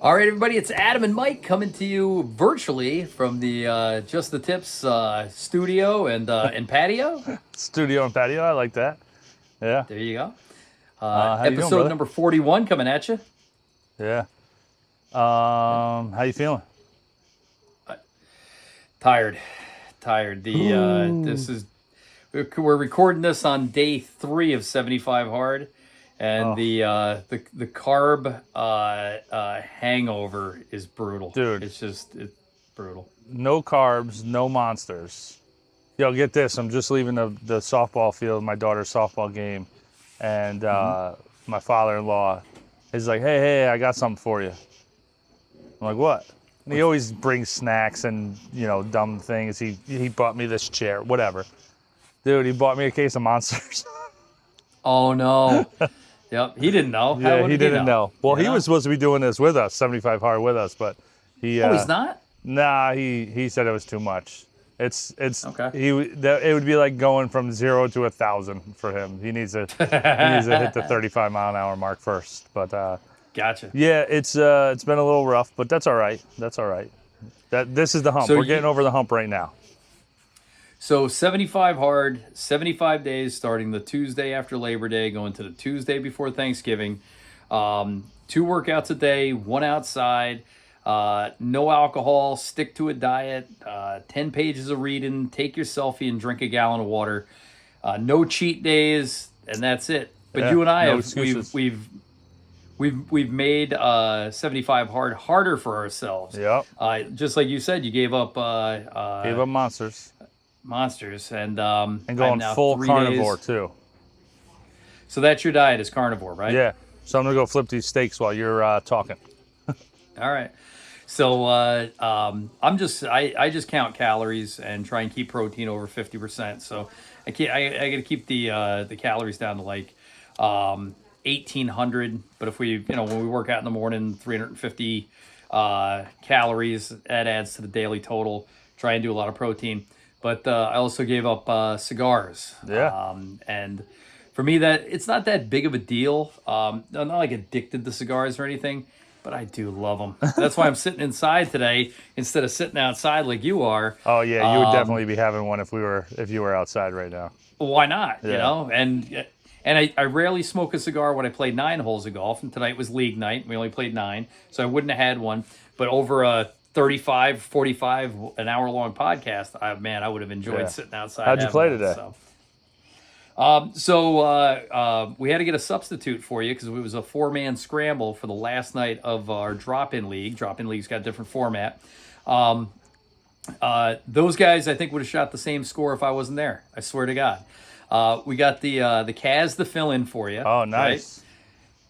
All right, everybody, it's Adam and Mike coming to you virtually from the Just the Tips studio and patio. Studio and patio, I like that. Yeah. There you go. How you doing, Episode brother? number 41 coming at you. Yeah. How you feeling? Tired. This is we're recording this on day 3 of 75 hard, and the carb hangover is brutal, Dude. It's brutal. No carbs, no monsters. Yo, get this. I'm just leaving the softball field, my daughter's softball game, and my father-in-law is like, hey, I got something for you. I'm like, what? And he always brings snacks and, dumb things. He bought me this chair, whatever. Dude, he bought me a case of Monsters. Oh, no. Yep, he didn't know. Yeah, he didn't know. Well, You he was supposed to be doing this with us, 75 hard with us, but he... Oh, he's not? Nah, he said it was too much. It's Okay. It would be like going from 0 to 1,000 for him. He needs to hit the 35 mile an hour mark first. But Gotcha. yeah, it's been a little rough, but that's all right. That's all right. This is the hump. So We're getting over the hump right now. So 75 hard, 75 days starting the Tuesday after Labor Day, going to the Tuesday before Thanksgiving. 2 workouts a day, 1 outside, no alcohol, stick to a diet, 10 pages of reading, take your selfie and drink a gallon of water. No cheat days, and that's it. But Yeah, you and I no have excuses. we've made 75 hard harder for ourselves. Yep. Just like you said, you gave up Gave up Monsters Monsters and and I'm going now full 3 carnivore days. too. So that's your diet is carnivore, right? Yeah. So I'm gonna go flip these steaks while you're talking. All right. So I just count calories and try and keep protein over 50%. So I got to keep the calories down to like 1,800. But if we when we work out in the morning, 350 calories, that adds to the daily total. Try and do a lot of protein. But I also gave up cigars. Yeah. And for me, that it's not that big of a deal. I'm not like addicted to cigars or anything, but I do love them. That's why I'm sitting inside today instead of sitting outside like you are. Oh yeah, you would definitely be having one if you were outside right now. Why not? Yeah. And I rarely smoke a cigar when I play 9 holes of golf, and tonight was league night. We only played 9, so I wouldn't have had one. But over a 35, 45, an hour-long podcast, I would have enjoyed sitting outside. How'd you play today? So we had to get a substitute for you because it was a 4-man scramble for the last night of our drop-in league. Drop-in league's got a different format. Those guys, I think, would have shot the same score if I wasn't there. I swear to God. We got the Kaz the fill-in for you. Oh, nice. Right?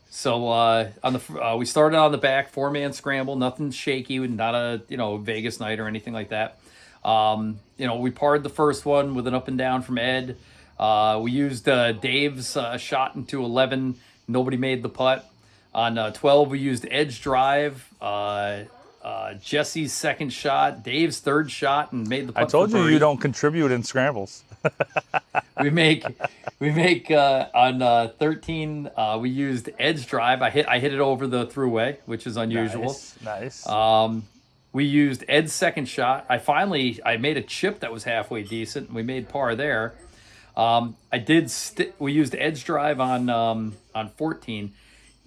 So we started on the back 4-man scramble, nothing shaky, not a Vegas night or anything like that. We parred the first one with an up and down from Ed. We used Dave's shot into 11. Nobody made the putt. On 12, we used edge drive. Jesse's second shot, Dave's third shot, and made the putt. I told for you birdie. you don't contribute in scrambles. We make on 13. We used edge drive. I hit it over the throughway, which is unusual. Nice. We used Ed's second shot. I made a chip that was halfway decent, and we made par there. We used edge drive on 14.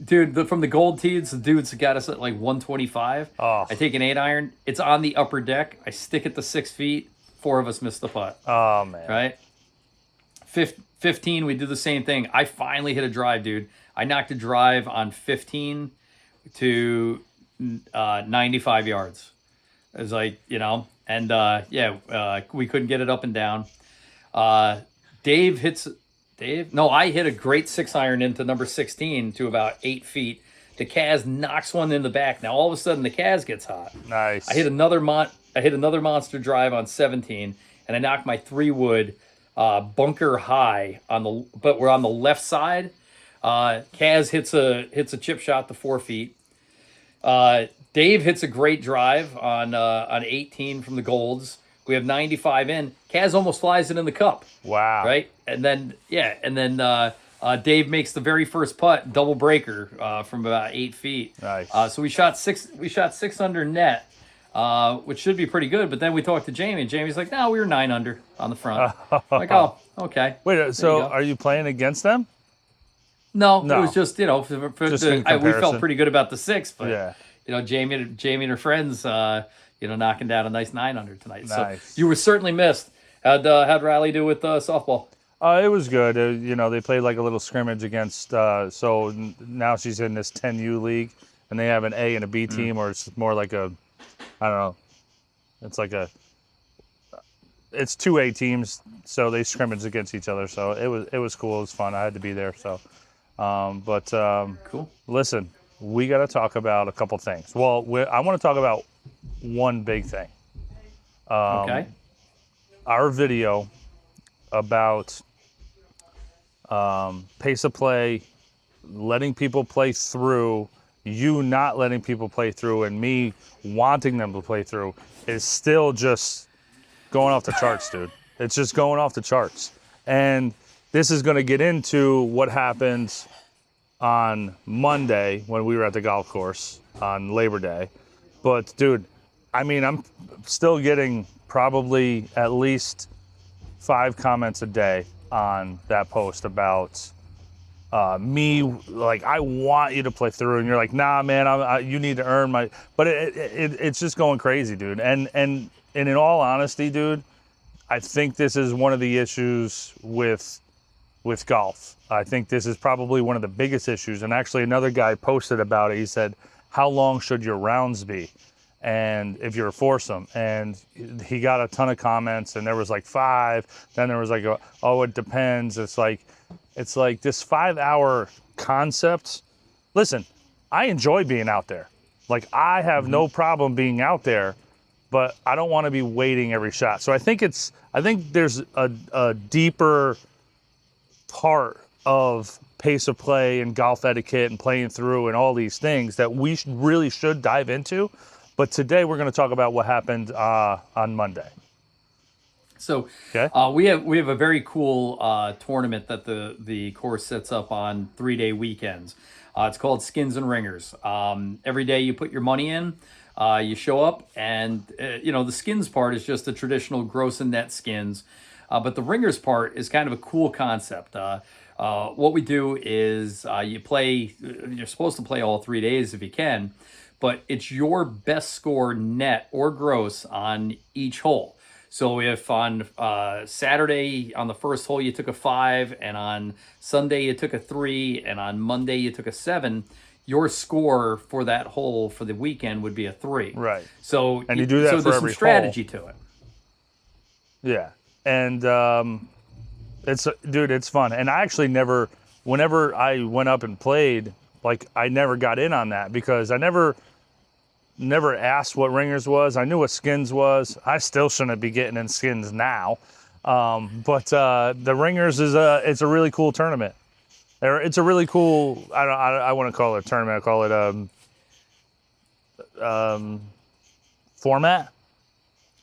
Dude, from the gold tees, the dudes got us at like 125. Oh. I take an 8-iron. It's on the upper deck. I stick it to 6 feet. 4 of us missed the putt. Oh, man. Right? 15, we did the same thing. I finally hit a drive, dude. I knocked a drive on 15 to 95 yards. It was like, we couldn't get it up and down. I hit a great 6-iron into number 16 to about 8 feet. The Kaz knocks one in the back. Now all of a sudden the Kaz gets hot. Nice. I hit another monster drive on 17, and I knocked my 3-wood bunker high but we're on the left side. Kaz hits a chip shot to 4 feet. Dave hits a great drive on 18 from the golds. We have 95 in. Kaz almost flies it in the cup. Wow. Right? And then Dave makes the very first putt, double breaker from about 8 feet. Nice. So we shot six under net, which should be pretty good. But then we talked to Jamie, and Jamie's like, "No, we were 9 under on the front." I'm like, "Oh, okay." Wait, so are you playing against them? No, No. it was just Just in we comparison. felt pretty good about the 6, but Yeah. Jamie and her friends, knocking down a nice 9 under tonight. Nice. So you were certainly missed. How'd Riley do with softball? It was good. They played like a little scrimmage against. Now she's in this 10U league, and they have an A and a B team, or it's more like I don't know. It's 2A teams, so they scrimmage against each other. So it was cool. It was fun. I had to be there. So, Cool. Listen, we got to talk about a couple things. Well, I want to talk about one big thing. Okay. Our video about pace of play, letting people play through, you not letting people play through, and me wanting them to play through is still just going off the charts, dude. It's just going off the charts. And this is going to get into what happened on Monday when we were at the golf course on Labor Day. But, dude, I mean, I'm still getting probably at least 5 comments a day on that post about me, like, I want you to play through, and you're like, nah, man, you need to earn my. But it's just going crazy, dude. And in all honesty, dude, I think this is one of the issues with golf. I think this is probably one of the biggest issues. And actually, another guy posted about it. He said, "How long should your rounds be?" And if you're a foursome, and he got a ton of comments, and there was like 5. Then there was like, oh, it depends. It's like this 5-hour concept. Listen, I enjoy being out there. Like, I have no problem being out there, but I don't want to be waiting every shot. So I think there's a deeper part of pace of play and golf etiquette and playing through and all these things that we really should dive into. But today we're going to talk about what happened on Monday. So Okay. we have a very cool tournament that the course sets up on 3-day weekends. It's called Skins and Ringers. Every day you put your money in, you show up, and the skins part is just the traditional gross and net skins, but the ringers part is kind of a cool concept. What we do is you're supposed to play all 3 days if you can, but it's your best score net or gross on each hole. So if on Saturday on the first hole you took a 5, and on Sunday you took a 3, and on Monday you took a 7, your score for that hole for the weekend would be a 3. Right. So and you do that so for there's every some strategy hole. to it. Yeah. And it's fun. And I actually whenever I went up and played, like, I never got in on that because I never asked what ringers was. I knew what skins was. I still shouldn't be getting in skins now. But the ringers it's a really cool tournament. It's a really cool, I want to call it a tournament. I call it format.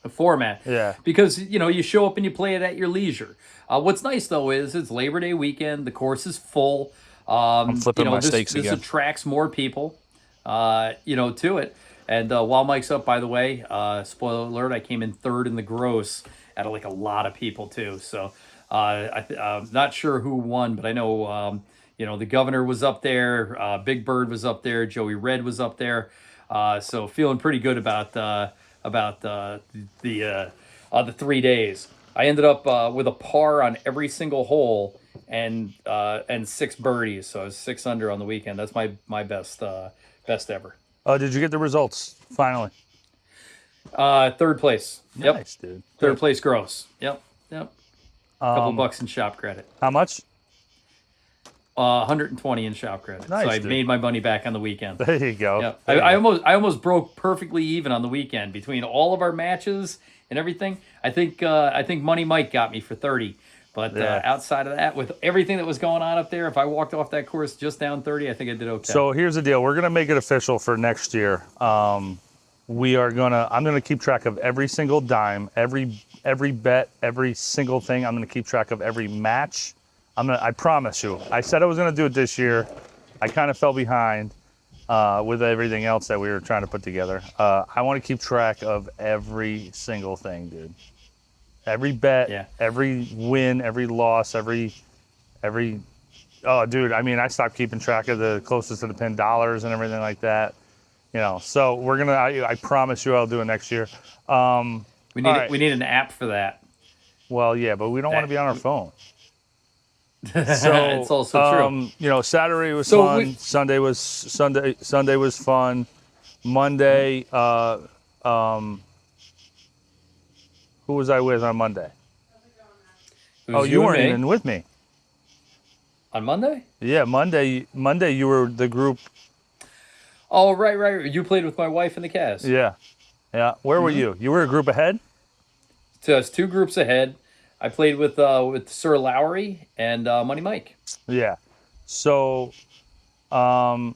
A format. Yeah. Because, you show up and you play it at your leisure. What's nice, though, is it's Labor Day weekend. The course is full. I'm flipping my stakes again. This attracts more people, to it. And while Mike's up, by the way, spoiler alert, I came in 3rd in the gross out of a lot of people, too. So I'm not sure who won, but I know, the governor was up there. Big Bird was up there. Joey Red was up there. So feeling pretty good about the 3 days. I ended up with a par on every single hole and 6 birdies. So I was 6 under on the weekend. That's my best ever. Did you get the results finally? 3rd place. Yep. Nice, dude. 3rd place gross. Yep. Couple bucks in shop credit. How much? 120 in shop credit. Nice, so I dude. made my money back on the weekend. There you go. Yep. There you I go. almost broke perfectly even on the weekend between all of our matches and everything. I think Money Mike got me for 30. But Yeah. outside of that, with everything that was going on up there, if I walked off that course just down 30, I think I did okay. So here's the deal. We're going to make it official for next year. I'm going to keep track of every single dime, every bet, every single thing. I'm going to keep track of every match. I promise you. I said I was gonna do it this year. I kind of fell behind with everything else that we were trying to put together. I want to keep track of every single thing, dude. Every bet, every win, every loss, every. Oh, dude. I mean, I stopped keeping track of the closest to the pin dollars and everything like that. So we're gonna. I promise you, I'll do it next year. We need an app for that. Well, yeah, but we don't want to be on our phone. So it's also true. Saturday was fun. Sunday was fun. Monday, who was I with on Monday? Oh, you weren't even with me. On Monday? Yeah, Monday you were the group. Oh, right. You played with my wife in the cast. Yeah. Where were you? You were a group ahead? So it's 2 groups ahead. I played with Sir Lowry and Money Mike. Yeah. So, and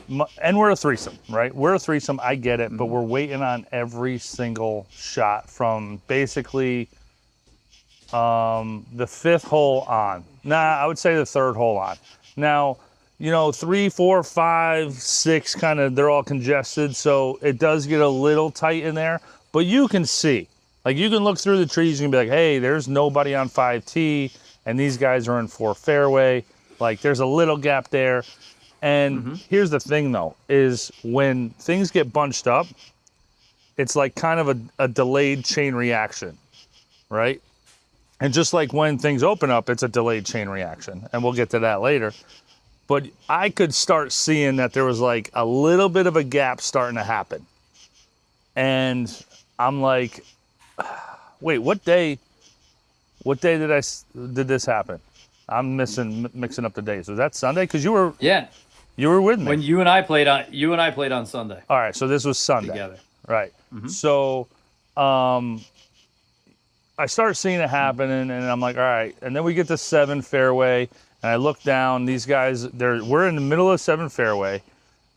we're a threesome, right? We're a threesome. I get it, but we're waiting on every single shot from basically the 5th hole on. I would say the 3rd hole on. Now, 3, 4, 5, 6, kind of, they're all congested, so it does get a little tight in there, but you can see. Like, you can look through the trees and be like, hey, there's nobody on 5T, and these guys are in 4 fairway. Like, there's a little gap there. And here's the thing, though, is when things get bunched up, it's like kind of a delayed chain reaction, right? And just like when things open up, it's a delayed chain reaction. And we'll get to that later. But I could start seeing that there was like a little bit of a gap starting to happen. And I'm like, wait, what day did this happen? I'm mixing up the days. Was that Sunday? Because you were with me when you and I played on Sunday. All right, so this was Sunday together, right? So, I start seeing it happening, and I'm like, all right. And then we get to 7 fairway, and I look down. These guys, we're in the middle of 7 fairway.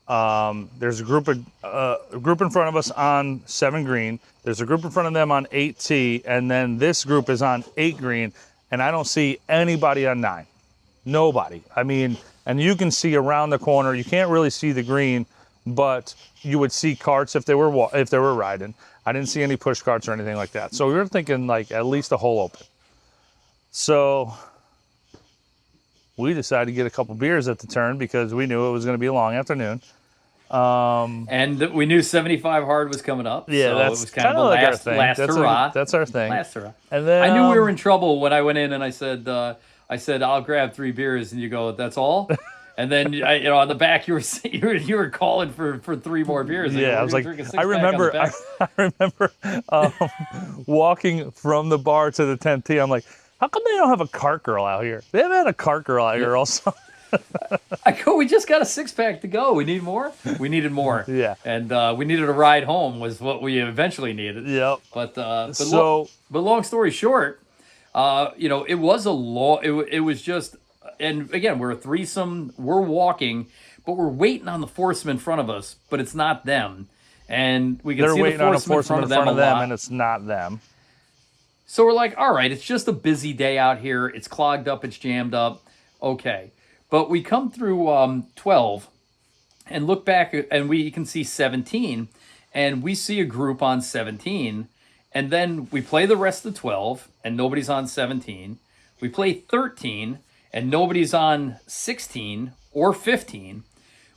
There's a group in front of us on 7 green. There's a group in front of them on 8T, and then this group is on 8 green, and I don't see anybody on 9. Nobody. I mean, and you can see around the corner. You can't really see the green, but you would see carts if they were riding. I didn't see any push carts or anything like that. So we were thinking like at least a hole open. So we decided to get a couple beers at the turn because we knew it was going to be a long afternoon. And we knew 75 hard was coming up. Yeah, so that's it was kind of a like last hurrah. That's our thing. Last hurrah. And then I knew we were in trouble when I went in and I said, I'll grab 3 beers, and you go, that's all? And then on the back you were calling for 3 more beers. Yeah, I was like, I remember walking from the bar to the 10th tee. I'm like, how come they don't have a cart girl out here? They haven't had a cart girl out here also. I go, we just got a 6-pack to go. We need more? We needed more. Yeah. And we needed a ride home was what we eventually needed. Yep. But long story short, it was just, and again, we're a threesome, we're walking, but we're waiting on the foursome in front of us, but it's not them. And we can see the foursome in front of them, and it's not them. So we're like, all right, it's just a busy day out here. It's clogged up, it's jammed up. Okay. But we come through 12 and look back, and we can see 17, and we see a group on 17, and then we play the rest of 12, and nobody's on 17. We play 13, and nobody's on 16 or 15.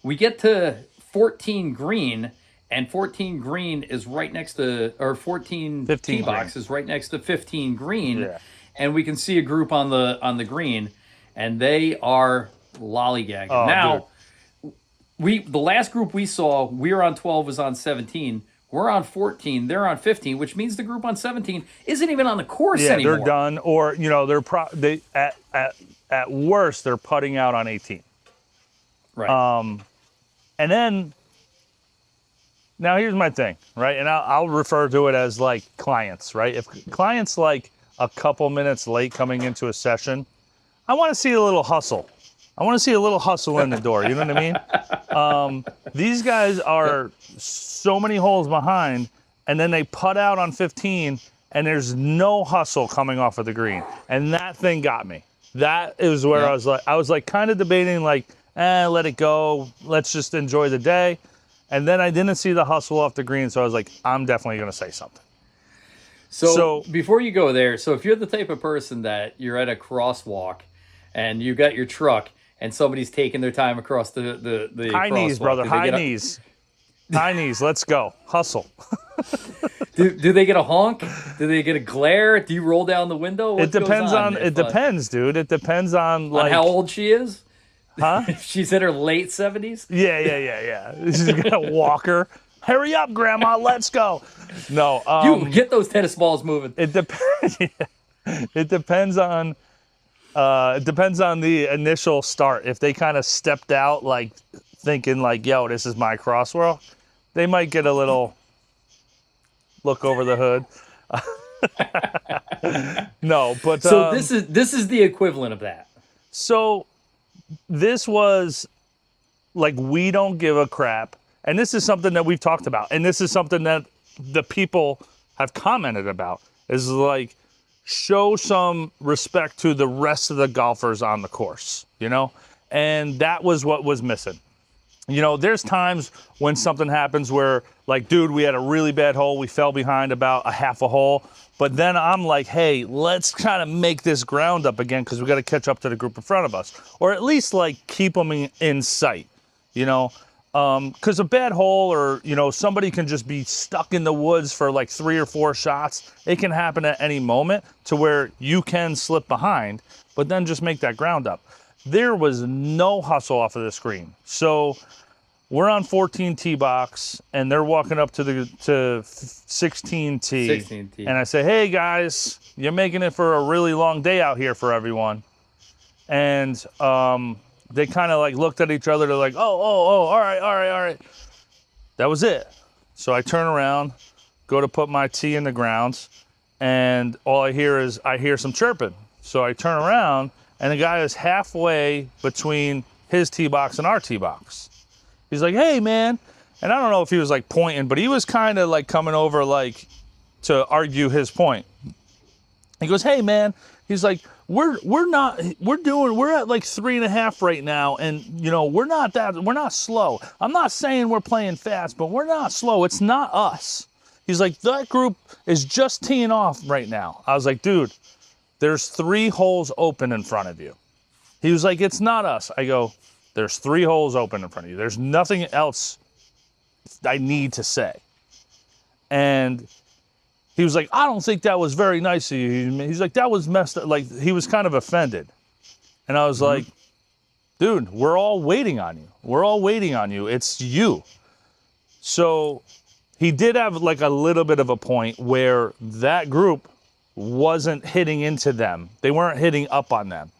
We get to 14 green, and 14 green is right next to, or 15 tee box is right next to 15 green, and we can see a group on the green, and they are lollygagging. Oh, now, the last group we saw, we were on 12, was on 17. We're on 14. They're on 15, which means the group on 17 isn't even on the course anymore. They're done, or they're at worst they're putting out on 18. Right. And then now here's my thing, right? And I'll refer to it as like clients, right? If clients like a couple minutes late coming into a session, I want to see a little hustle. I want to see a little hustle in the door. You know what I mean? These guys are so many holes behind, and then they putt out on 15, and there's no hustle coming off of the green. And that thing got me. That is where Yeah. I was like kind of debating like, let it go. Let's just enjoy the day. And then I didn't see the hustle off the green, so I was like, I'm definitely going to say something. So So before you go there, so if you're the type of person that you're at a crosswalk and you got your truck and somebody's taking their time across the high knees, crosswalk, brother, high knees. High knees, let's go. Hustle. do they get a honk? Do they get a glare? Do you roll down the window? What It depends goes on? it depends, dude. It depends on like how old she is. huh? If she's in her late 70s. Yeah. She's got a walker. Hurry up, Grandma. Let's go. No, You get those tennis balls moving. it depends. It depends on. It depends on the initial start. If they kind of stepped out, like thinking, like, "Yo, this is my crosswalk," they might get a little look over the hood. No, but So this is the equivalent of that. so this was like we don't give a crap, and this is something that we've talked about, and this is something that the people have commented about. Is like show some respect to the rest of the golfers on the course, and that was what was missing. There's times when something happens where, like, dude, we had a really bad hole. We fell behind about a half a hole. But then I'm like, hey, let's kind of make this ground up again because we got to catch up to the group in front of us. Or at least, like, keep them in sight, Because a bad hole or, somebody can just be stuck in the woods for, like, 3 or 4 shots. It can happen at any moment to where you can slip behind, but then just make that ground up. There was no hustle off of the screen. So we're on 14 tee box, and they're walking up to 16 tee. 16 tee. And I say, hey, guys, you're making it for a really long day out here for everyone. And they kind of like looked at each other. They're like, oh, all right. That was it. So I turn around, go to put my tee in the ground, and all I hear is some chirping. So I turn around, and the guy is halfway between his tee box and our tee box. He's like, hey, man. And I don't know if he was like pointing, but he was kind of like coming over like to argue his point. He goes, hey, man. He's like, we're at like 3.5 right now. And, we're not slow. I'm not saying we're playing fast, but we're not slow. It's not us. He's like, that group is just teeing off right now. I was like, dude, there's 3 holes open in front of you. He was like, it's not us. I go, there's 3 holes open in front of you. There's nothing else I need to say. And he was like, I don't think that was very nice of you. He's like, that was messed up. Like, he was kind of offended. And I was like, dude, we're all waiting on you. We're all waiting on you. It's you. So he did have like a little bit of a point where that group wasn't hitting into them. They weren't hitting up on them.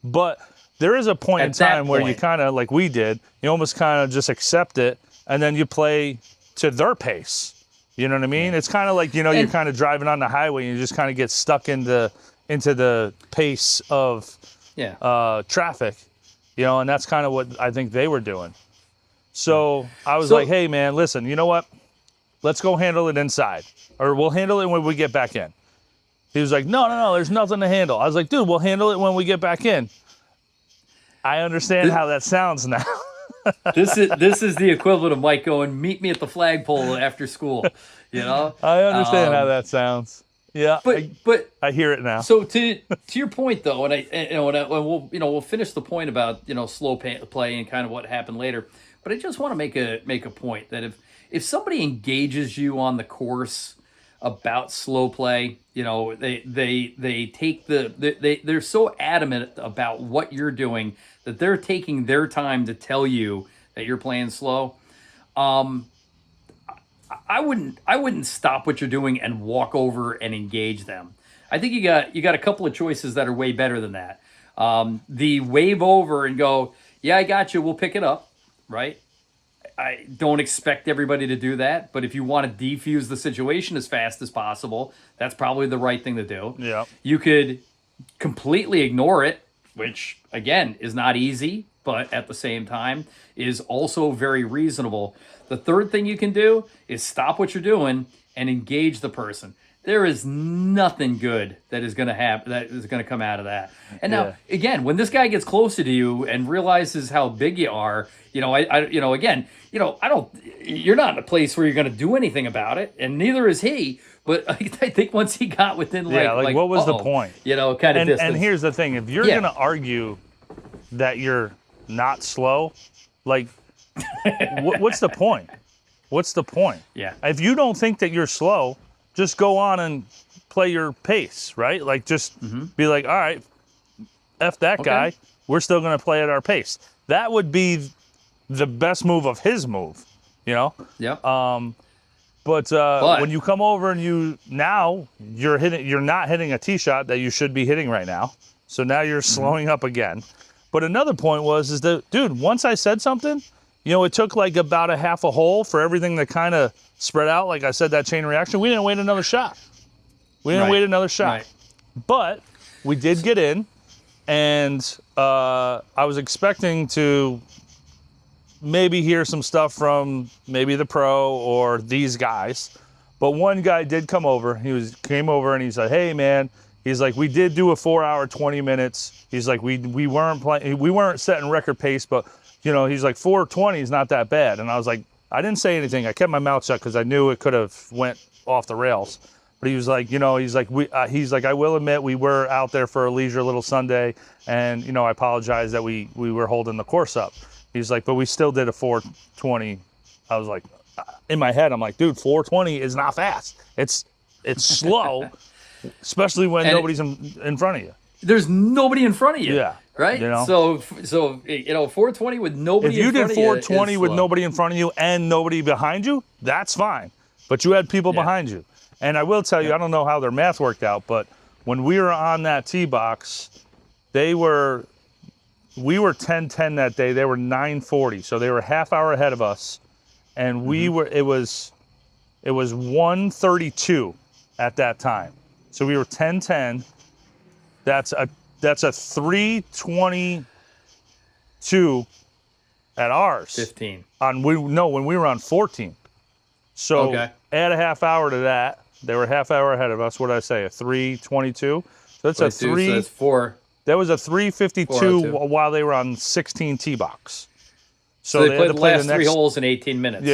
But there is a point in time where you kind of, like we did, you almost kind of just accept it, and then you play to their pace. You know what I mean? It's kind of like, you're kind of driving on the highway and you just kind of get stuck into the pace of traffic, and that's kind of what I think they were doing. So I was like, hey, man, listen, you know what? Let's go handle it inside, or we'll handle it when we get back in. He was like, no, there's nothing to handle. I was like, dude, we'll handle it when we get back in. I understand how that sounds now. This is the equivalent of Mike going, meet me at the flagpole after school. I understand how that sounds. Yeah, but I hear it now. So to your point though, and we'll finish the point about slow play and kind of what happened later. But I just want to make a point that if somebody engages you on the course about slow play, they take they're so adamant about what you're doing that they're taking their time to tell you that you're playing slow. I wouldn't stop what you're doing and walk over and engage them. I think you got a couple of choices that are way better than that. The wave over and go, yeah, I got you. We'll pick it up, right? I don't expect everybody to do that, but if you want to defuse the situation as fast as possible, that's probably the right thing to do. Yeah. You could completely ignore it, which again is not easy, but at the same time is also very reasonable. The third thing you can do is stop what you're doing and engage the person. there is nothing good that is going to happen, that is going to come out of that. And now, again, when this guy gets closer to you and realizes how big you are, you know, I don't, you're not in a place where you're going to do anything about it, and neither is he. But I think once he got within like what was the point? You know, kind of distance. And here's the thing: if you're going to argue that you're not slow, like, what's the point? What's the point? Yeah. If you don't think that you're slow, just go on and play your pace, right? Like, just be like, all right, F that guy. We're still going to play at our pace. That would be the best move of his move, you know? Yep. But when you come over and you're not hitting a tee shot that you should be hitting right now. So now you're slowing up again. But another point is that, dude, once I said something, you know, it took like about a half a hole for everything to kind of spread out. Like I said, that chain reaction, we didn't wait another shot. Right. But we did get in, and I was expecting to maybe hear some stuff from maybe the pro or these guys. But one guy did come over. Came over and he said, "Hey, man," he's like, "we did do a 4-hour, 20 minutes." He's like, we weren't setting record pace, but you know, he's like, 4:20 is not that bad. And I was like, I didn't say anything. I kept my mouth shut because I knew it could have went off the rails. But he was like, you know, he's like, I will admit we were out there for a leisure little Sunday, and you know, I apologize that we were holding the course up. He's like, but we still did a 4:20. I was like, in my head, I'm like, dude, 4:20 is not fast. It's slow, especially when nobody's in front of you. There's nobody in front of you. Yeah. Right? You know? So you know, 4:20 with nobody in front of you. If you did 4:20 with nobody in front of you and nobody behind you, that's fine. But you had people behind you. And I will tell you, I don't know how their math worked out, but when we were on that tee box, we were 10:10 that day. They were 9:40. So they were a half hour ahead of us. And it was 1:32 at that time. So we were 10:10. That's a 3:22 at ours. 15. When we were on 14. So add a half hour to that. They were a half hour ahead of us. What did I say? A 3:22. So that's a 3. So that's 4. That was a 3:52 while they were on 16 tee box. So they played the last 3 holes in 18 minutes.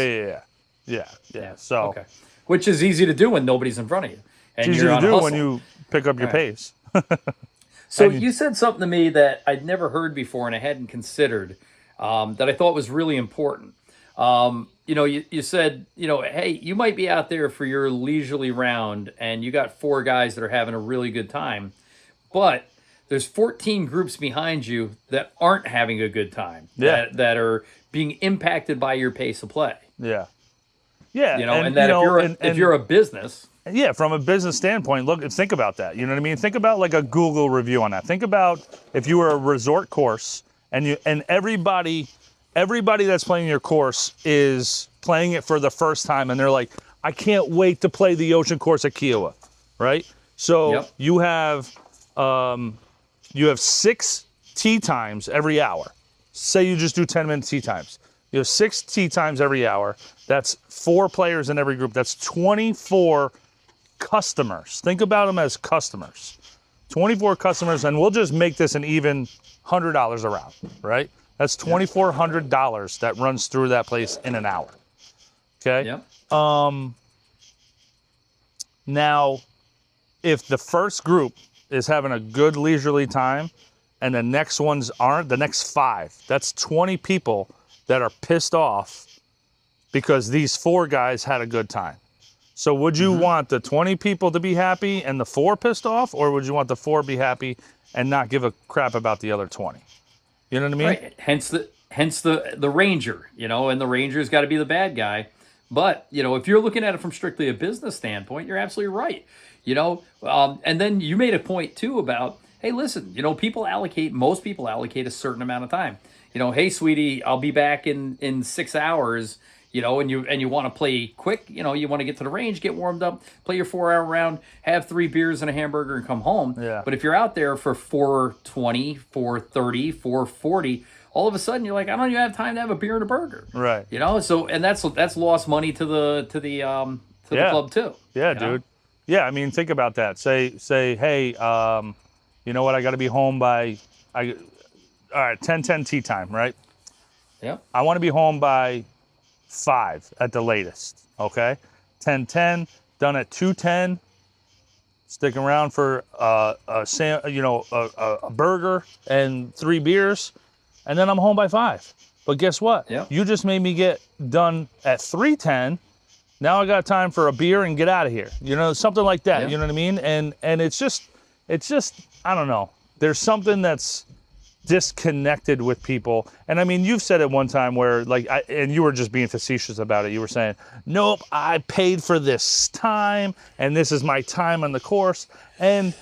Yeah. So which is easy to do when nobody's in front of you, and it's easy to do when you pick up your pace. So you said something to me that I'd never heard before and I hadn't considered, that I thought was really important. You know, you said, you know, hey, you might be out there for your leisurely round and you got 4 guys that are having a really good time, but there's 14 groups behind you that aren't having a good time, that are being impacted by your pace of play. Yeah. You know, and that if you're a business. Yeah, from a business standpoint, think about that. You know what I mean? Think about like a Google review on that. Think about if you were a resort course and everybody that's playing your course is playing it for the first time and they're like, I can't wait to play the ocean course at Kiowa, right? So you have 6 tee times every hour. Say you just do 10-minute tee times. You have 6 tee times every hour. That's 4 players in every group. That's 24 customers. Think about them as customers. 24 customers, and we'll just make this an even $100 a round, right? That's $2,400 that runs through that place in an hour. Okay? Yep. Now, if the first group is having a good leisurely time and the next ones aren't, the next 5, that's 20 people that are pissed off because these 4 guys had a good time. So would you want the 20 people to be happy and the 4 pissed off, or would you want the 4 be happy and not give a crap about the other 20? You know what I mean? Right. Hence the ranger, you know, and the ranger's got to be the bad guy. But, you know, if you're looking at it from strictly a business standpoint, you're absolutely right. You know, and then you made a point too about, hey, listen, you know, most people allocate a certain amount of time. You know, hey, sweetie, I'll be back in 6 hours. You know, and you want to play quick. You know, you want to get to the range, get warmed up, play your 4-hour round, have 3 beers and a hamburger, and come home. Yeah. But if you're out there for 4:20, 4:30, 4:40, all of a sudden you're like, I don't even have time to have a beer and a burger. Right. You know, so and that's lost money to the club too. Yeah, dude. Yeah, I mean, think about that. Say, hey, you know what? I got to be home by, all right, 10:10 tea time, right? Yeah. I want to be home by 5 at the latest, okay? 10:10, done at 2:10, sticking around for a burger and 3 beers, and then I'm home by 5. But guess what? Yeah. You just made me get done at 3:10. Now I got time for a beer and get out of here. You know, something like that. Yeah. You know what I mean? And it's just I don't know. There's something that's disconnected with people. And I mean, you've said it one time where and you were just being facetious about it. You were saying, nope, I paid for this time and this is my time on the course. And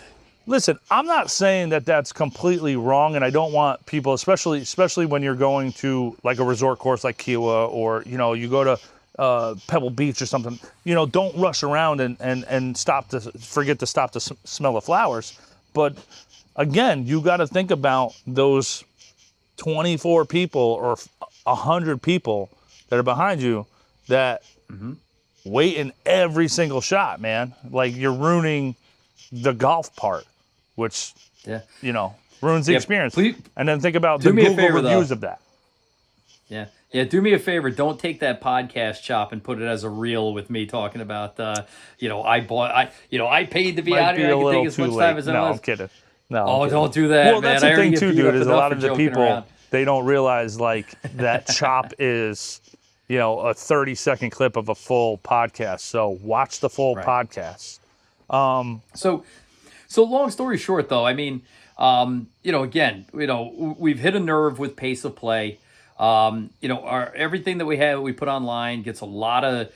listen, I'm not saying that that's completely wrong. And I don't want people, especially when you're going to like a resort course like Kiowa, or, you know, you go to Pebble Beach or something, you know, don't rush around and forget to stop to smell the flowers. But again, you got to think about those 24 people or 100 people that are behind you that wait in every single shot, man. Like, you're ruining the golf part, which, you know, ruins the experience. Please, and then think about the Google reviews of that. Yeah. Yeah, do me a favor. Don't take that podcast chop and put it as a reel with me talking about, I paid to be out here. I can take as much time as I want. No, I'm kidding. No. Oh, don't do that, well, man. That's the thing too, dude. Is a lot of the people around. They don't realize like that chop is, you know, a 30-second clip of a full podcast. So watch the full podcast. So long story short, though, I mean, again, we've hit a nerve with pace of play. Everything that we put online gets a lot of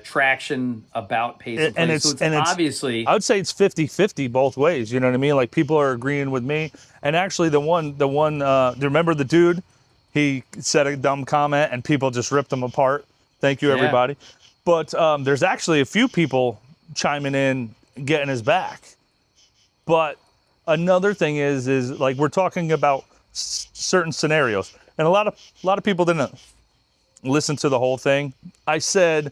traction about pace of play. And it's obviously, I would say it's 50-50 both ways. You know what I mean? Like, people are agreeing with me. And actually, the one, do you remember the dude? He said a dumb comment and people just ripped him apart. Thank you, everybody. But there's actually a few people chiming in, getting his back. But another thing is like, we're talking about certain scenarios. And a lot of people didn't listen to the whole thing. I said,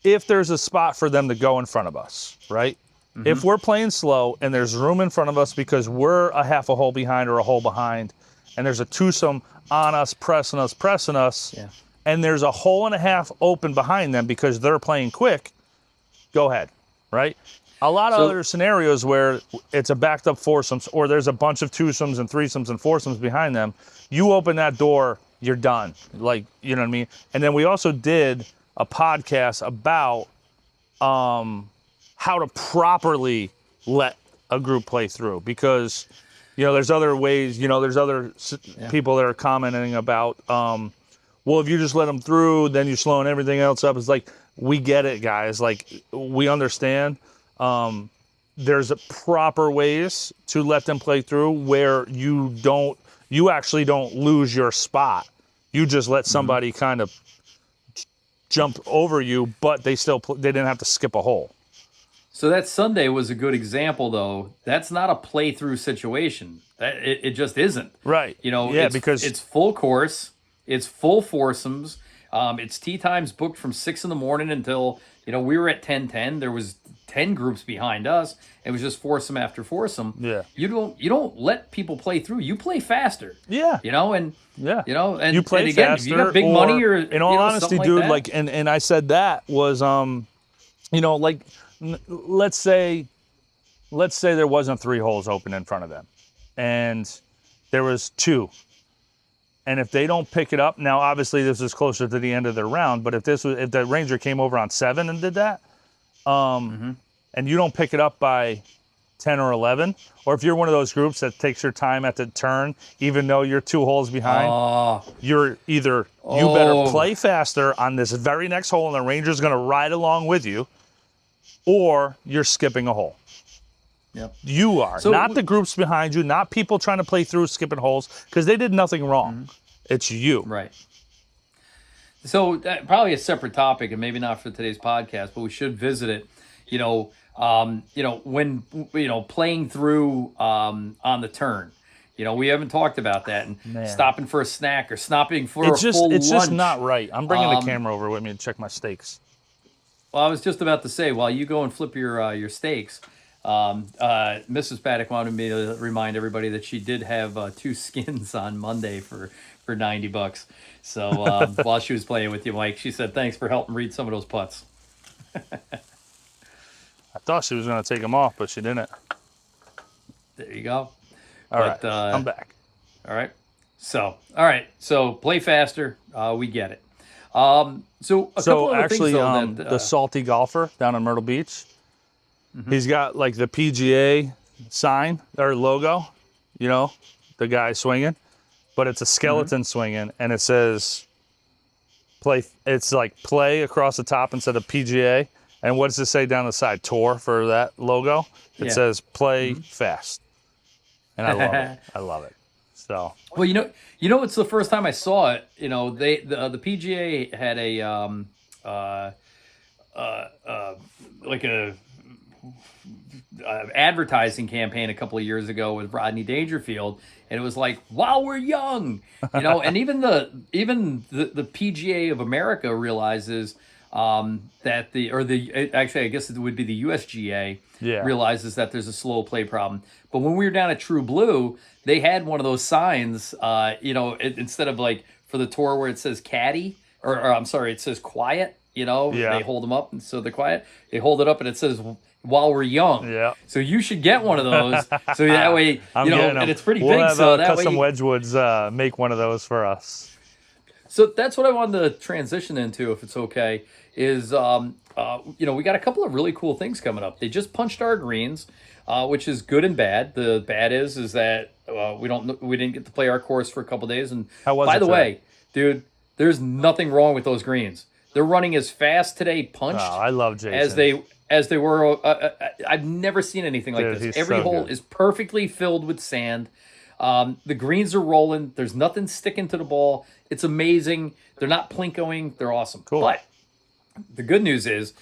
if there's a spot for them to go in front of us, right? Mm-hmm. If we're playing slow and there's room in front of us because we're a half a hole behind or a hole behind, and there's a twosome on us, pressing us, and there's a hole and a half open behind them because they're playing quick, go ahead, right? A lot of other scenarios where it's a backed up foursomes, or there's a bunch of twosomes and threesomes and foursomes behind them, you open that door, you're done. Like, you know what I mean? And then we also did a podcast about how to properly let a group play through, because, you know, there's other ways, you know, there's other people that are commenting about, well, if you just let them through, then you're slowing everything else up. It's like, we get it, guys. Like, we understand. There's proper ways to let them play through where you actually don't lose your spot. You just let somebody kind of jump over you, but they didn't have to skip a hole. So that Sunday was a good example, though. That's not a play-through situation. It just isn't. Right. You know, because it's full course, it's full foursomes. It's tee times booked from 6 in the morning until, we were at 10:10. There was 10 groups behind us. It was just foursome after foursome. Yeah. You don't let people play through. You play faster. Yeah. And you play and again, faster. If you got big money, or in all honesty, dude, like, and I said that was like, let's say there wasn't 3 holes open in front of them, and there was 2. And if they don't pick it up, now obviously this is closer to the end of their round, but if the Ranger came over on 7 and did that, and you don't pick it up by 10 or 11, or if you're one of those groups that takes your time at the turn, even though you're 2 holes behind, you're either you better play faster on this very next hole and the Ranger's going to ride along with you, or you're skipping a hole. Yep. You are, not the groups behind you, not people trying to play through skipping holes, because they did nothing wrong. It's you. Right. So probably a separate topic, and maybe not for today's podcast, but we should visit it. When playing through on the turn. We haven't talked about that, and stopping for a snack or stopping for a full lunch. It's just not right. I'm bringing the camera over with me to check my steaks. Well, I was just about to say, while you go and flip your steaks, Mrs. Paddock wanted me to remind everybody that she did have two skins on Monday for $90. So while she was playing with you, Mike, she said thanks for helping read some of those putts. I thought she was going to take them off, but she didn't. There you go. All right, I'm back. All right. So play faster. We get it. So couple of actually, things, though, that, the salty golfer down in Myrtle Beach, he's got like the PGA sign or logo, the guy swinging, but it's a skeleton swinging, and it says play. It's like play across the top instead of PGA. And what does it say down the side? Tour for that logo. It says play fast, and I love it. I love it. So well, it's the first time I saw it. The PGA had a like a advertising campaign a couple of years ago with Rodney Dangerfield, and it was like, while we're young, and even the PGA of America realizes that actually I guess it would be the USGA realizes that there's a slow play problem. But when we were down at True Blue, they had one of those signs, instead of like for the tour where it says caddy, or I'm sorry, it says quiet, they hold them up, and so they're quiet. They hold it up and it says while we're young. Yeah. So you should get one of those. So that way, and it's pretty big. Have, so that Custom way, Wedgwoods make one of those for us. So that's what I wanted to transition into, if it's okay, is, we got a couple of really cool things coming up. They just punched our greens, which is good and bad. The bad is that we didn't get to play our course for a couple of days. And by the way, dude, there's nothing wrong with those greens. They're running as fast today, punched. Oh, I love Jason. As they were. I've never seen anything like this. Every hole is perfectly filled with sand. The greens are rolling. There's nothing sticking to the ball. It's amazing. They're not plinkoing. They're awesome. Cool. But the good news is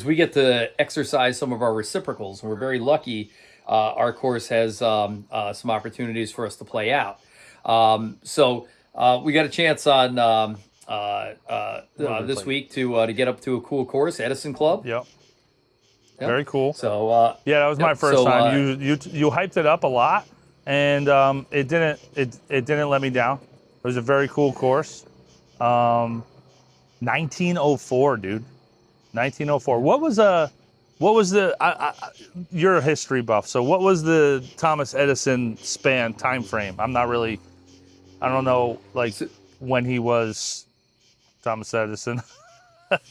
we get to exercise some of our reciprocals, and we're very lucky. Our course has some opportunities for us to play out. So we got a chance on this week to get up to a cool course, Edison Club. Yep. Very cool. So that was my first time. You hyped it up a lot, and it didn't let me down. It was a very cool course. 1904, dude. 1904. What was the? You're a history buff, so what was the Thomas Edison time frame? I don't know, when he was Thomas Edison.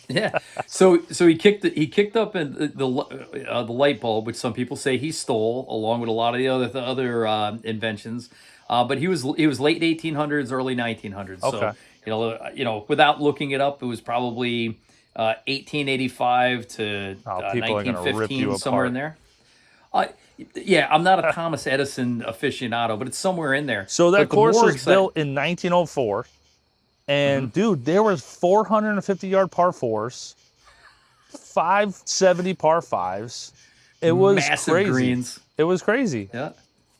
Yeah. So he kicked up in the light bulb, which some people say he stole, along with a lot of the other inventions. But he was late 1800s, early 1900s. Okay. So without looking it up, it was probably 1885 to people are gonna rip 1915, you somewhere in there. Yeah, I'm not a Thomas Edison aficionado, but it's somewhere in there. So that course was built in 1904. And dude, there was 450-yard par fours, 570 par fives. It was massive crazy. Greens. It was crazy. Yeah.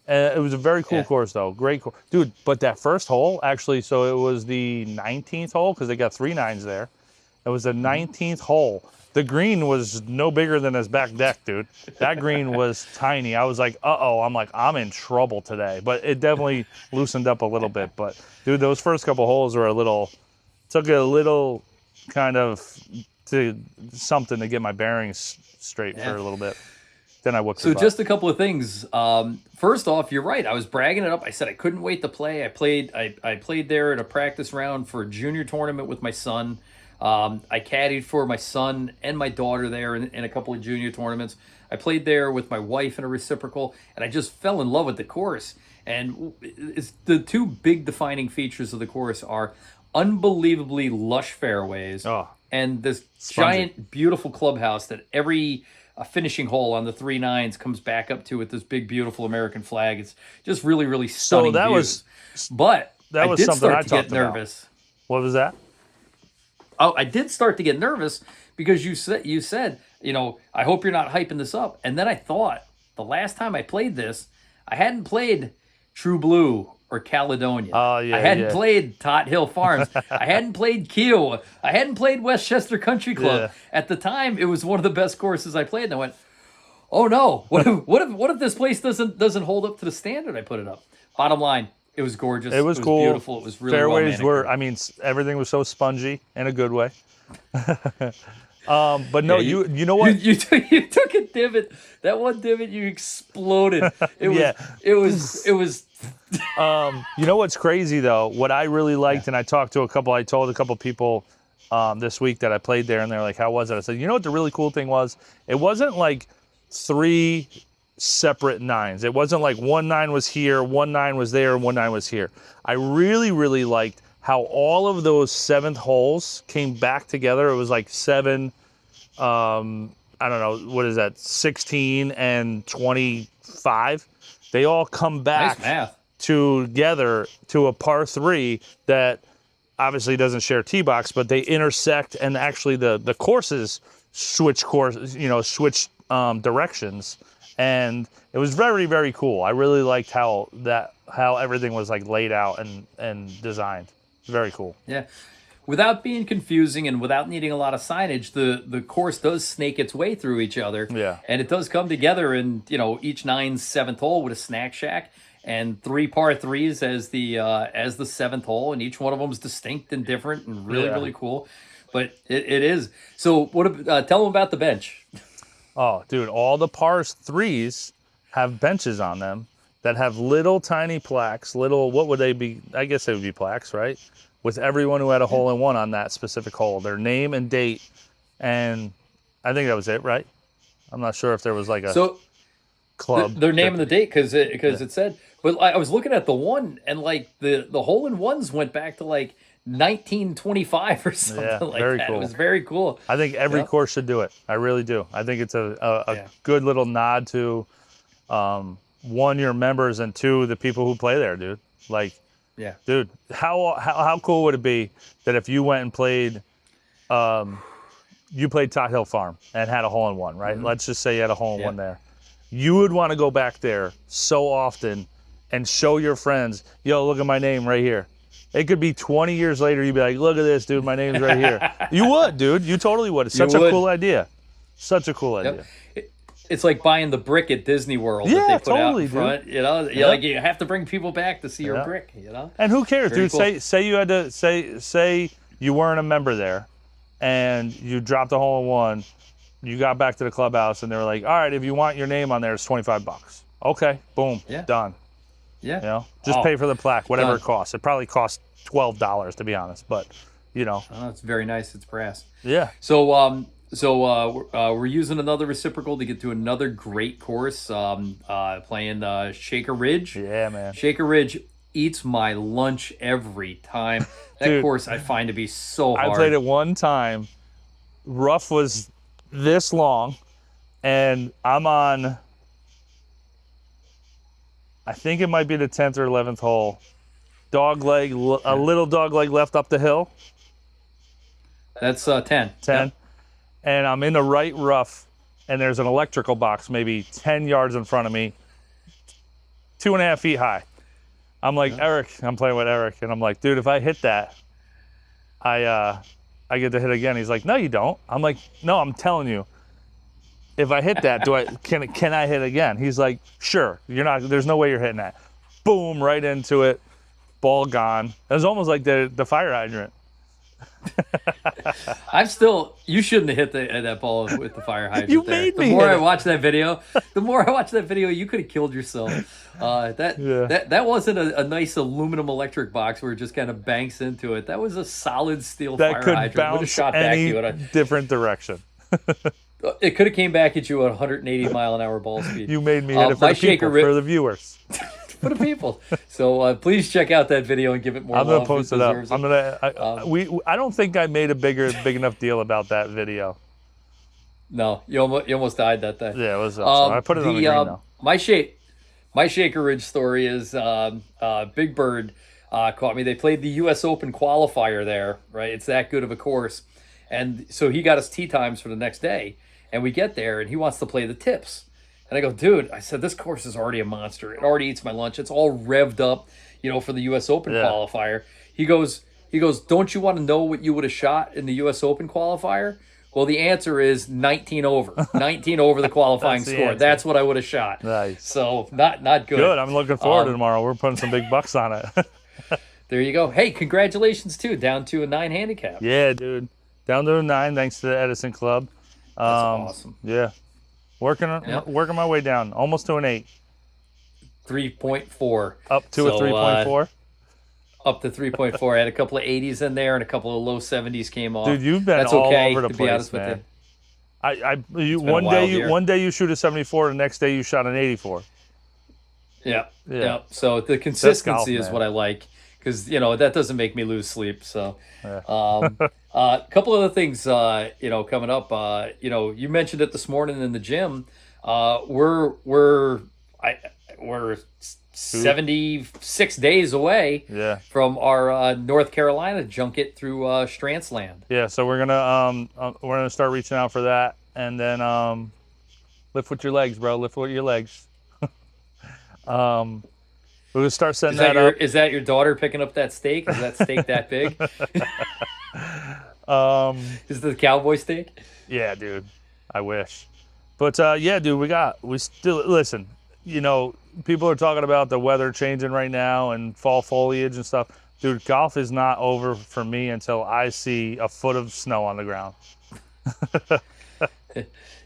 It was a very cool course, though. Great course. Dude, but that first hole, actually, so it was the 19th hole, because they got 3 nines there. It was the 19th hole. The green was no bigger than his back deck, dude. That green was tiny. I was like, uh-oh. I'm in trouble today. But it definitely loosened up a little bit. But, dude, those first couple holes were took a little kind of something to get my bearings straight for a little bit. Then I wooked. So just a couple of things. First off, you're right. I was bragging it up. I said I couldn't wait to play. I played there at a practice round for a junior tournament with my son. I caddied for my son and my daughter there in a couple of junior tournaments. I played there with my wife in a reciprocal, and I just fell in love with the course. And the two big defining features of the course are unbelievably lush fairways and this giant, beautiful clubhouse that every finishing hole on the 3 nines comes back up to with this big, beautiful American flag. It's just really, really stunning views. But I did start to get nervous. What was that? Oh, I did start to get nervous because you said, I hope you're not hyping this up. And then I thought, the last time I played this, I hadn't played True Blue or Caledonia. Oh, yeah, I hadn't yeah. played Tot Hill Farms. I hadn't played Keogh. I hadn't played Westchester Country Club. Yeah. At the time, it was one of the best courses I played. And I went, oh no, what if this place doesn't hold up to the standard I put it up? Bottom line, it was gorgeous. It was cool. Beautiful. It was really Fairways well were, I mean, everything was so spongy in a good way. But no, Yeah, you know what? You took a divot. That one divot, you exploded. It was. Yeah. It was. You know what's crazy though? What I really liked, and I told a couple people this week that I played there, and they're like, "How was it?" I said, "You know what the really cool thing was? It wasn't like 3 separate nines. It wasn't like 1 9 was here, 1 9 was there, 1 9 was here. I really, really liked how all of those 7th holes came back together. It was like 7, I don't know, what is that, 16 and 25. They all come back Nice math. together to a par 3 that obviously doesn't share tee box, but they intersect, and actually the courses switch directions. And it was very, very cool. I really liked how everything was like laid out and designed. Very cool. Yeah. Without being confusing and without needing a lot of signage, the course does snake its way through each other. Yeah. And it does come together in, each 9's 7th hole with a snack shack and 3 par 3s as the 7th hole, and each one of them is distinct and different and really, really cool. But it is. So tell them about the bench. Oh, dude, all the par 3s have benches on them that have little tiny plaques, what would they be? I guess they would be plaques, right? With everyone who had a hole-in-one on that specific hole, their name and date, and I think that was it, right? I'm not sure if there was like a club. Their name and the date, because it said, but I was looking at the one, and like the hole-in-ones went back to like 1925 or something like very that. cool. It was very cool. I think every course should do it. I really do. I think it's a good little nod to, 1, your members, and 2, the people who play there, dude. Like, Yeah. dude, how cool would it be that if you went and played, you played Tot Hill Farm and had a hole-in-one, right? Mm-hmm. Let's just say you had a hole-in-one there. You would want to go back there so often and show your friends, yo, look at my name right here. It could be 20 years later, you'd be like, look at this, dude, my name's right here. You would, dude. You totally would. It's such a cool idea. Such a cool idea. It's like buying the brick at Disney World that they put out in front. Dude. Like you have to bring people back to see your brick. And who cares, Very dude? cool. Say you had to say you weren't a member there, and you dropped a hole-in-one. You got back to the clubhouse, and they were like, "All right, if you want your name on there, it's $25." Okay, boom, done. Yeah. Just pay for the plaque, whatever Done. it costs. It probably costs $12 to be honest, but Oh, it's very nice. It's brass. Yeah. So we're using another reciprocal to get to another great course. Playing Shaker Ridge. Yeah, man. Shaker Ridge eats my lunch every time. That Dude, course I find to be so hard. I played it one time. Rough was this long, and I'm on, I think it might be the 10th or 11th hole. A little dog leg left up the hill. That's 10. 10. Yep. And I'm in the right rough, and there's an electrical box maybe 10 yards in front of me, 2.5 feet high. I'm like, Eric, I'm playing with Eric, and I'm like, dude, if I hit that, I get to hit again. He's like, no, you don't. I'm like, no, I'm telling you, if I hit that, can I hit again? He's like, sure. There's no way you're hitting that. Boom, right into it. Ball gone. It was almost like the fire hydrant. You shouldn't have hit that ball with the fire hydrant. You there. made me The more hit I it. watch that video, you could have killed yourself. That wasn't a nice aluminum electric box where it just kind of banks into it. That was a solid steel That fire could hydrant. Would have bounce shot back any to you different direction. it could have came back at you at 180 mile an hour ball speed. You made me hit it for my the people, for the viewers. For the people. So please check out that video and give it more love. I'm gonna post it up. deserves I'm gonna. I don't think I made a big enough deal about that video. No, you almost died that day. Yeah, it was awesome. I put it on the green though. My Shaker Ridge story is Big Bird caught me. They played the U.S. Open qualifier there, right? It's that good of a course. And so he got us tee times for the next day. And we get there, and he wants to play the tips. And I go, dude, I said, this course is already a monster. It already eats my lunch. It's all revved up. for the U.S. Open qualifier. He goes, don't you want to know what you would have shot in the U.S. Open qualifier? Well, the answer is 19 over. 19 over the qualifying That's the score. answer. That's what I would have shot. Nice. So not good. Good. I'm looking forward to tomorrow. We're putting some big bucks on it. There you go. Hey, congratulations, too. Down to a 9 handicap. Yeah, dude. Down to a 9 thanks to the Edison Club. That's awesome. Yeah. Working my way down. Almost to an 8. 3.4. Up to a 3.4. Up to 3.4. I had a couple of 80s in there and a couple of low 70s came off. Dude, you've been That's all okay, over the to be place, honest man. With you. One day you shoot a 74, the next day you shot an 84. Yeah. So the consistency is man. what I like, because that doesn't make me lose sleep. So, a couple other things, coming up. You mentioned it this morning in the gym. We're 76 days away from our North Carolina junket through Strandsland. Yeah, so we're gonna start reaching out for that, and then lift with your legs, bro. Lift with your legs. We're gonna start setting that up. Is that your daughter picking up that steak? Is that steak that big? Is it the cowboy steak? Yeah, dude. I wish. But yeah, dude, we still listen. People are talking about the weather changing right now and fall foliage and stuff. Dude, golf is not over for me until I see a foot of snow on the ground.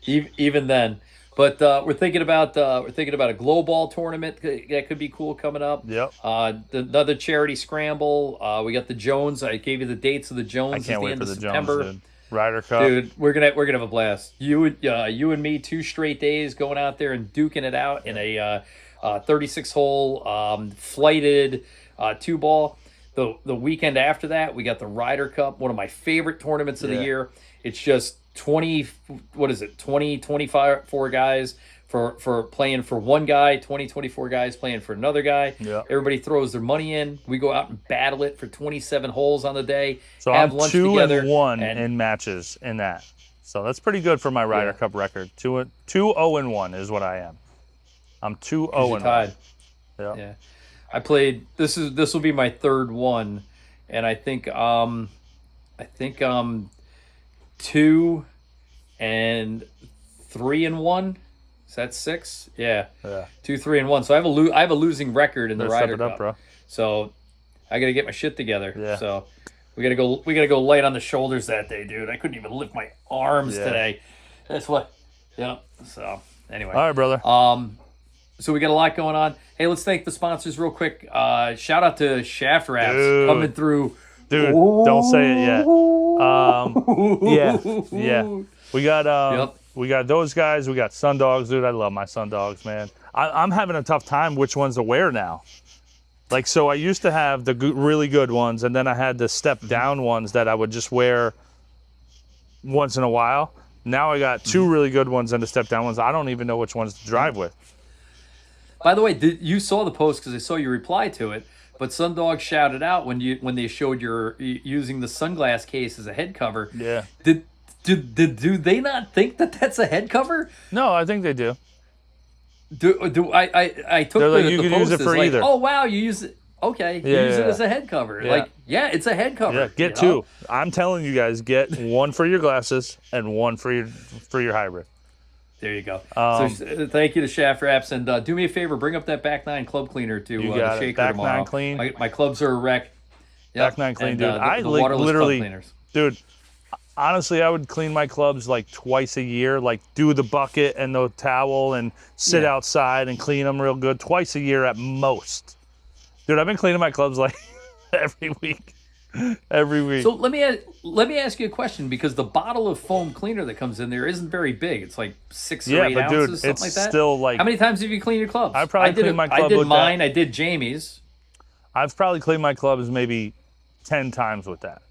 Even then. But we're thinking about a glow ball tournament that could be cool coming up. Yep. Another charity scramble. We got the Jones. I gave you the dates of the Jones. I can't wait for the September. Jones, dude. Ryder Cup. Dude, we're gonna have a blast. You and me, 2 straight days going out there and duking it out in a 36-hole flighted 2-ball. The weekend after that, we got the Ryder Cup, one of my favorite tournaments of the year. It's just 24 guys for playing for one guy, 24 guys playing for another guy. Yeah. Everybody throws their money in. We go out and battle it for 27 holes on the day. So have I'm lunch 2-1 and in matches in that. So that's pretty good for my Ryder Cup record. 2-0-1 is what I am. I'm 2-0-1. Tied. Yeah. I played. This will be my third one, and I think 2 and 3-1. Is that 6? Yeah. 2, 3, and 1. So I have a losing record in the Ryder Cup. Bro. So I got to get my shit together. Yeah. So we gotta go light on the shoulders that day, dude. I couldn't even lift my arms today. That's what. Yeah. So anyway. All right, brother. So we got a lot going on. Hey, let's thank the sponsors real quick. Shout out to Shaft Wraps coming through. Dude, don't say it yet. Yeah. We got those guys. We got sun dogs, dude. I love my sun dogs, man. I'm having a tough time which ones to wear now. Like, so I used to have the really good ones, and then I had the step down ones that I would just wear once in a while. Now I got 2 really good ones and the step down ones. I don't even know which ones to drive with. By the way, you saw the post because I saw you reply to it. But Sundog shouted out when they showed you're using the sunglass case as a head cover. Yeah. Do they not think that that's a head cover? No, I think they do. I took you the can post use it for as either. Oh wow, you use it. Okay, you use it as a head cover. Yeah. It's a head cover. Yeah, get 2. I'm telling you guys, get 1 for your glasses and 1 for your hybrid. There you go. So thank you to Shaft Wraps, and do me a favor, bring up that back 9 club cleaner to the shaker back tomorrow. 9 clean. My clubs are a wreck. Back 9 clean, and, dude. I literally, dude. Honestly, I would clean my clubs like twice a year, like do the bucket and the towel and sit outside and clean them real good twice a year at most. Dude, I've been cleaning my clubs like every week. Every week. So let me ask you a question, because the bottle of foam cleaner that comes in there isn't very big. It's like 6 or 8 ounces, dude, something like that. Still like. How many times have you cleaned your clubs? I probably cleaned my club. I did mine. I did Jamie's. I've probably cleaned my clubs maybe 10 times with that,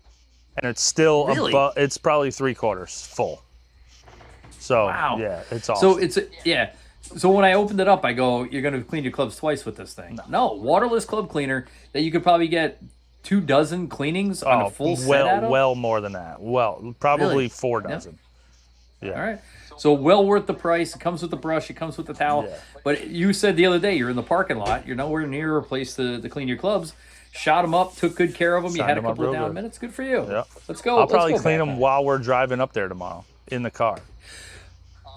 and it's still it's probably 3/4 full. So yeah, it's awesome. So So when I opened it up, I go, "You're going to clean your clubs twice with this thing?" No, waterless club cleaner that you could probably get 24 cleanings on a full set out of? Well more than that. Well, probably Really? 4 dozen. Yeah. All right. So well worth the price. It comes with the brush. It comes with the towel. Yeah. But you said the other day you're in the parking lot. You're nowhere near a place to clean your clubs. Shot them up. Took good care of them. You Signed had a them up couple of real down good. minutes. Good for you. Yeah. Let's go. I'll probably clean back them on. while we're driving up there tomorrow in the car.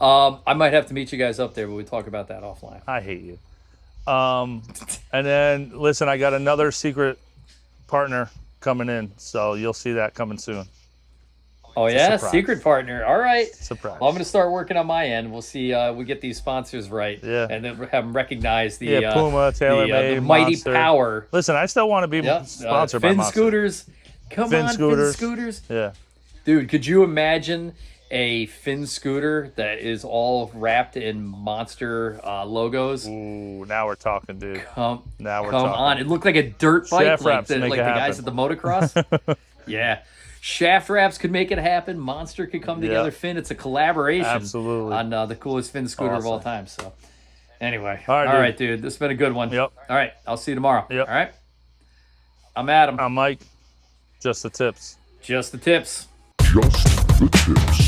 I might have to meet you guys up there, but we talk about that offline. I hate you. And then, listen, I got another secret partner coming in, so you'll see that coming soon. Oh, yeah? surprise. Secret partner. All right. Surprise. Well, I'm going to start working on my end. We'll see. We get these sponsors right. Yeah. And then have them recognize the, Yeah, Puma, TaylorMade, the mighty Monster. power. Listen, I still want to be Yep. sponsored by Finn Monster. Scooters. Come Finn on, Scooters. Finn Scooters. Yeah. Dude, could you imagine a Finn scooter that is all wrapped in Monster logos? Ooh, now we're talking, dude. Now we're come talking. on. It looked like a dirt bike, Shaft like wraps the, make like it the guys happen. at the motocross. Yeah. Shaft wraps could make it happen. Monster could come together. Yep. Finn, it's a collaboration Absolutely. on the coolest Finn scooter of all Awesome. time. So, anyway. All right, dude. This has been a good one. Yep. All right. I'll see you tomorrow. Yep. All right. I'm Adam. I'm Mike. Just the tips. Just the tips. Just the tips.